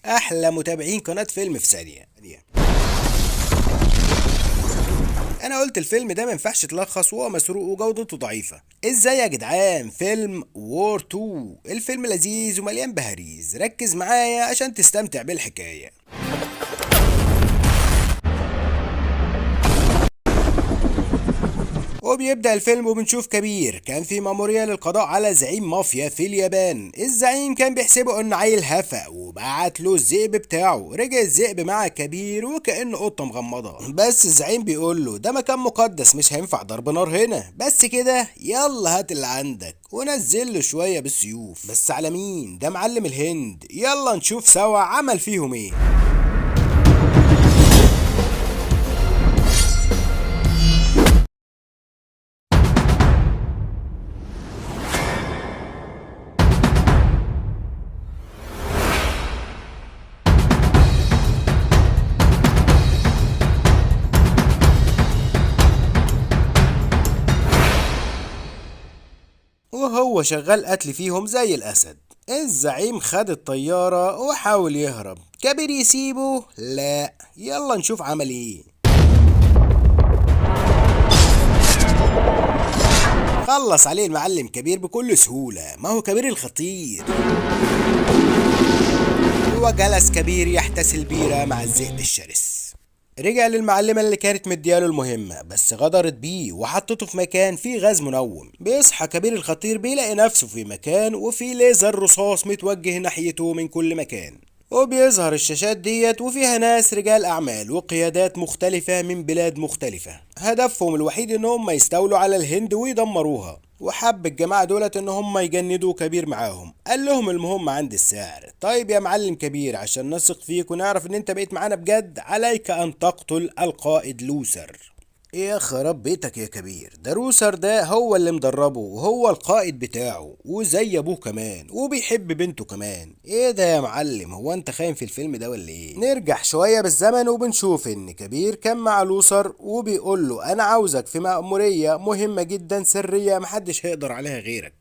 احلى متابعين قناة فيلم في ثانية. انا قلت الفيلم ده ما ينفعش يتلخص وهو مسروق وجودته ضعيفة. ازاي يا جدعان؟ فيلم وور 2. الفيلم لذيذ ومليان بهاريز، ركز معايا عشان تستمتع بالحكاية. وبيبدأ الفيلم وبنشوف كبير كان في مأمورية للقضاء على زعيم مافيا في اليابان. الزعيم كان بيحسبه انه عيل هفا وبعت له الذئب بتاعه. رجع الذئب مع كبير وكأنه قطة مغمضة، بس الزعيم بيقول له ده مكان مقدس مش هينفع ضرب نار هنا. بس كده يلا هات اللي عندك، ونزل له شوية بالسيوف. بس على مين؟ ده معلم الهند. يلا نشوف سوا عمل فيهم ايه. وهو شغال قتل فيهم زي الأسد. الزعيم خد الطيارة وحاول يهرب. كبير يسيبه؟ لا. يلا نشوف عمل ايه. خلص عليه المعلم كبير بكل سهولة، ما هو كبير الخطير. وجلس كبير يحتسي البيرة مع الذئب الشرس. رجع للمعلمة اللي كانت مدياله المهمة، بس غدرت بيه وحطته في مكان فيه غاز منوم. بيصحى كبير الخطير بيلاقي نفسه في مكان وفيه ليزر رصاص متوجه ناحيته من كل مكان. وبيظهر الشاشات ديت وفيها ناس رجال أعمال وقيادات مختلفة من بلاد مختلفة، هدفهم الوحيد إن هم يستولوا على الهند ويدمروها. وحب الجماعة دولت إن هم يجندوا كبير معاهم. قال لهم المهم عند السعر. طيب يا معلم كبير، عشان نثق فيك ونعرف إن أنت بقيت معانا بجد، عليك أن تقتل القائد لوسر. ايه يا خراب بيتك يا كبير؟ ده روسر ده هو اللي مدربه وهو القائد بتاعه وزي ابوه كمان وبيحب بنته كمان. ايه ده يا معلم؟ هو انت خاين في الفيلم ده ولا ايه؟ نرجع شوية بالزمن وبنشوف ان كبير كان مع لوسر وبيقول له انا عاوزك في مأمورية مهمة جدا سرية محدش هيقدر عليها غيرك.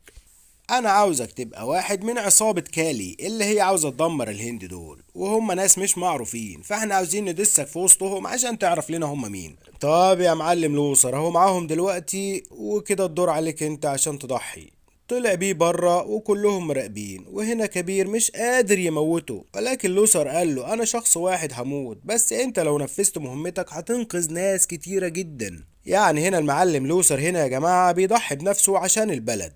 انا عاوزك تبقى واحد من عصابة كالي اللي هي عاوزة تدمر الهند دول، وهم ناس مش معروفين، فاحنا عاوزين ندسك في وسطهم عشان تعرف لنا هم مين. طب يا معلم لوسر اهو معاهم دلوقتي، وكده الدور عليك انت عشان تضحي. طلع بيه بره وكلهم مراقبين، وهنا كبير مش قادر يموته، ولكن لوسر قال له انا شخص واحد هموت، بس انت لو نفذت مهمتك هتنقذ ناس كتيرة جدا. يعني هنا المعلم لوسر هنا يا جماعة بيضحي بنفسه عشان البلد.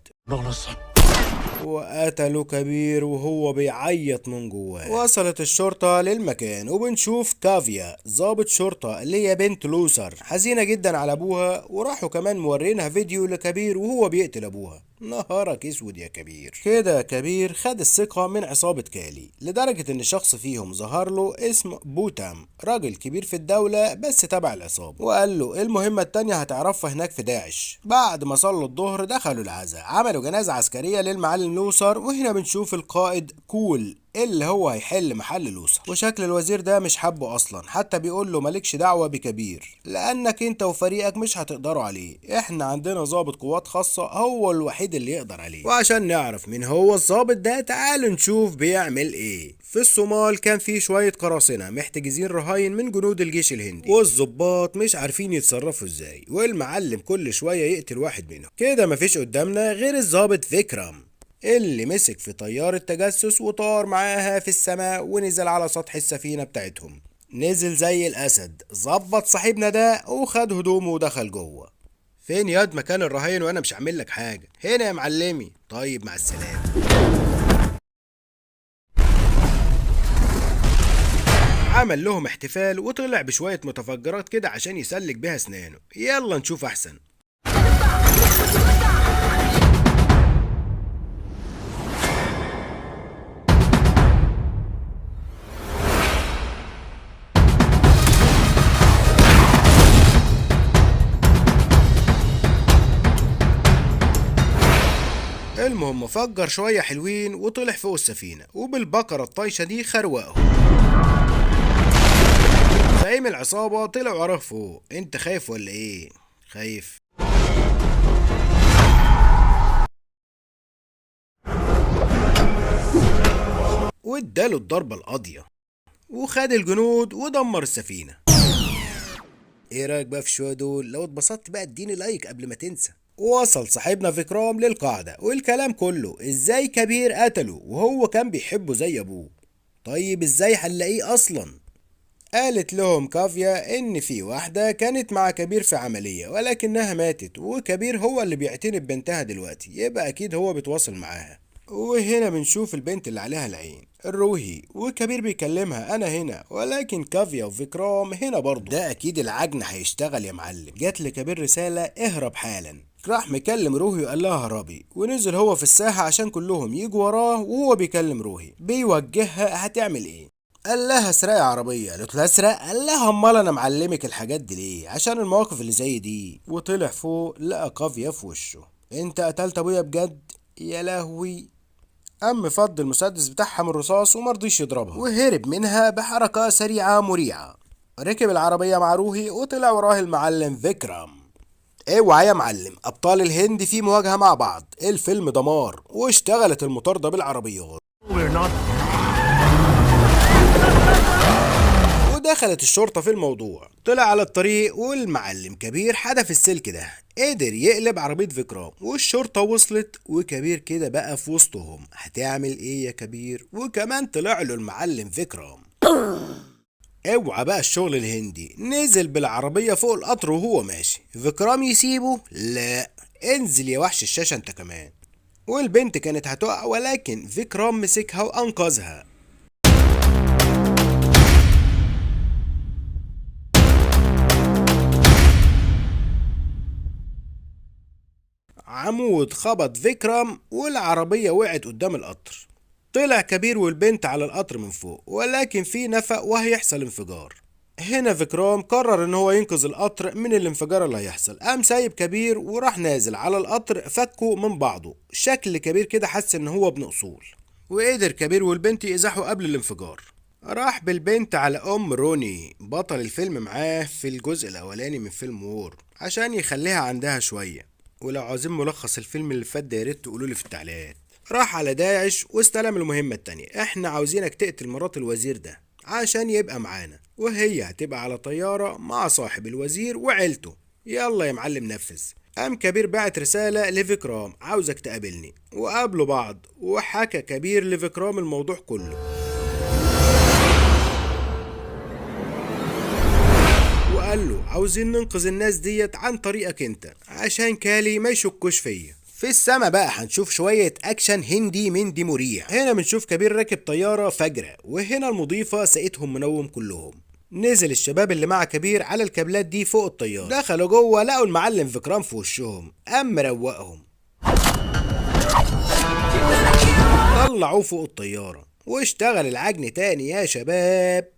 وقتلوا كبير وهو بيعيط من جواه. وصلت الشرطة للمكان وبنشوف كافيا ضابط شرطة اللي هي بنت لوسر حزينة جدا على ابوها، وراحوا كمان مورينها فيديو لكبير وهو بيقتل ابوها. نهارك اسود يا كبير. كده كبير خد الثقة من عصابة كالي لدرجة ان شخص فيهم ظهر له اسم بوتام، راجل كبير في الدولة بس تبع العصابة، وقال له المهمة التانية هتعرفها هناك في داعش. بعد ما صلوا الظهر دخلوا العزاء، عملوا جنازة عسكرية للمعلم لوسر. وهنا بنشوف القائد كول اللي هو هيحل محل لوسر، وشكل الوزير ده مش حبه اصلا، حتى بيقول له مالكش دعوة بكبير لانك انت وفريقك مش هتقدروا عليه، احنا عندنا ضابط قوات خاصة هو الوحيد اللي يقدر عليه. وعشان نعرف مين هو الضابط ده تعالوا نشوف بيعمل ايه. في الصومال كان في شوية قراصنة محتجزين رهاين من جنود الجيش الهندي، والضباط مش عارفين يتصرفوا ازاي، والمعلم كل شوية يقتل واحد منهم. كده مفيش قدامنا غير الضابط فيكرام اللي مسك في طيارة تجسس وطار معاها في السماء ونزل على سطح السفينة بتاعتهم. نزل زي الأسد، ظبط صاحبنا ده وخد هدومه ودخل جوه. فين ياد مكان الرهين وانا مش عامل لك حاجة؟ هنا يا معلمي. طيب مع السلامة. عمل لهم احتفال وطلع بشوية متفجرات كده عشان يسلك بيها اسنانه. يلا نشوف احسن. المهم فجر شوية حلوين وطلع فوق السفينة، وبالبقرة الطايشة دي خروقه. زعيم العصابة طلع وراه فوق. انت خايف ولا ايه؟ خايف؟ واداله الضربة القاضية. وخد الجنود ودمر السفينة. ايه رايك بقى في الشوية دول؟ لو اتبسطت بقى اديني لايك قبل ما تنسى. وصل صاحبنا فيكرام للقاعدة والكلام كله ازاي كبير قتله وهو كان بيحبه زي ابوه. طيب ازاي هنلاقيه اصلا؟ قالت لهم كافيا ان في واحدة كانت مع كبير في عملية ولكنها ماتت، وكبير هو اللي بيعتني ببنتها دلوقتي، يبقى اكيد هو بيتواصل معاها. وهنا بنشوف البنت اللي عليها العين الروهي، وكبير بيكلمها انا هنا، ولكن كافيا وفيكرام هنا برضه. ده اكيد العجن هيشتغل يا معلم. جات لكبير رسالة اهرب حالا. راح مكلم روهي وقال لها هربي، ونزل هو في الساحة عشان كلهم يجوا وراه، وهو بيكلم روهي بيوجهها هتعمل ايه. قال لها اسرقي عربية. قالت له اسرق؟ قال لها امال انا معلمك الحاجات دي ليه؟ عشان المواقف اللي زي دي. وطلع فوق لقى كافيا في وشه. انت قتلت ابويا بجد؟ يا لهوي. قام فض المسدس بتاعها من الرصاص ومرضيش يضربها، وهرب منها بحركة سريعة مريعة. ركب العربية مع روهي وطلع وراه المعلم فيكرام. اوعى يا معلم، ابطال الهند في مواجهة مع بعض. الفيلم دمار واشتغلت المطاردة بالعربيات. ودخلت الشرطة في الموضوع. طلع على الطريق والمعلم كبير حدف السلك ده، قدر يقلب عربية فيكرام والشرطة وصلت، وكبير كده بقى في وسطهم. هتعمل ايه يا كبير؟ وكمان طلع له المعلم فيكرام. اوعى بقى الشغل الهندي. نزل بالعربية فوق القطر وهو ماشي. فيكرام يسيبه؟ لا، انزل يا وحش الشاشة انت كمان. والبنت كانت هتقع ولكن فيكرام مسكها وانقذها. عمود خبط فيكرام والعربية وقعت قدام القطر. طلع كبير والبنت على القطر من فوق، ولكن في نفق وهيحصل انفجار. هنا فيكرام قرر ان هو ينقذ القطر من الانفجار اللي هيحصل. قام سايب كبير وراح نازل على القطر فكه من بعضه. شكل كبير كده حس ان هو ابن اصول، وقدر كبير والبنت يزحوا قبل الانفجار. راح بالبنت على ام روني بطل الفيلم معاه في الجزء الاولاني من فيلم وور عشان يخليها عندها شوية. ولو عاوزين ملخص الفيلم اللي فات ده ياريت تقولوا لي في التعليقات. راح على داعش واستلم المهمة التانية. احنا عاوزينك تقتل مرات الوزير ده عشان يبقى معانا، وهي هتبقى على طيارة مع صاحب الوزير وعيلته. يلا يا معلم نفذ. قام كبير بعت رسالة لفيكرام عاوزك تقابلني، وقابلوا بعض وحكى كبير لفيكرام الموضوع كله. وقال له عاوزين ننقذ الناس ديت عن طريقك انت عشان كالي ما يشكوش فيا. في السما بقى هنشوف شوية اكشن هندي من دي مريح. هنا بنشوف كبير راكب طيارة فجرة، وهنا المضيفة سقتهم منوم كلهم. نزل الشباب اللي مع كبير على الكابلات دي فوق الطيارة، دخلوا جوه لقوا المعلم فيكرام في وشهم. قام مروقهم، طلعوه فوق الطيارة واشتغل العجن تاني يا شباب،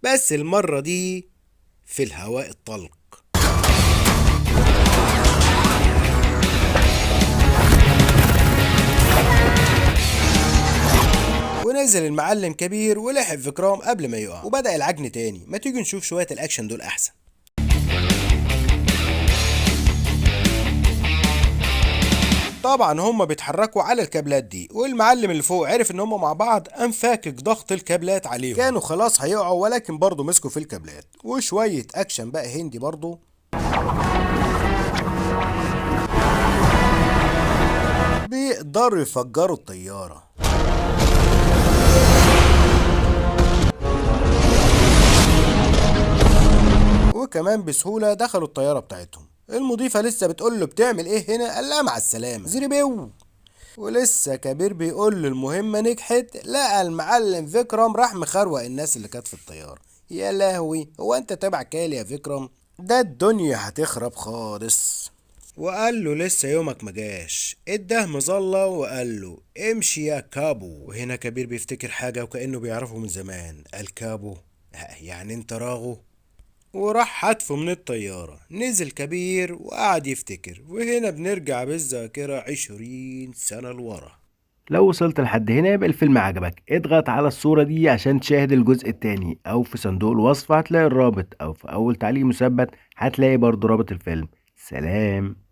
بس المرة دي في الهواء الطلق. ونزل المعلم كبير ولحق فيكرام قبل ما يقع، وبدأ العجن تاني. ما تيجي نشوف شوية الأكشن دول أحسن. طبعا هما بيتحركوا على الكابلات دي، والمعلم اللي فوق عرف ان هما مع بعض، قام فاكك ضغط الكابلات عليهم. كانوا خلاص هيقعوا ولكن برضه مسكوا في الكابلات. وشوية اكشن بقى هندي برضه. بيقدروا يفجروا الطيارة. وكمان بسهولة دخلوا الطيارة بتاعتهم. المضيفة لسه بتقول له بتعمل ايه هنا؟ قال لها مع السلامة زيربيو. ولسه كبير بيقول له المهمة نجحت، لقى المعلم فيكرام راح مخروق الناس اللي كانت في الطيارة. يا لهوي، هو انت تابع كالي يا فيكرام؟ ده الدنيا هتخرب خالص. وقال له لسه يومك مجاش. اداه مظلة وقال له امشي يا كابو. وهنا كبير بيفتكر حاجة وكأنه بيعرفه من زمان. قال كابو يعني انت راغو. وراح حدفه من الطيارة. نزل كبير وقعد يفتكر. وهنا بنرجع بالذاكرة 20 سنة لورا. لو وصلت لحد هنا يبقى الفيلم عجبك. اضغط على الصورة دي عشان تشاهد الجزء التاني، او في صندوق الوصف هتلاقي الرابط، او في اول تعليق مثبت هتلاقي برضو رابط الفيلم. سلام.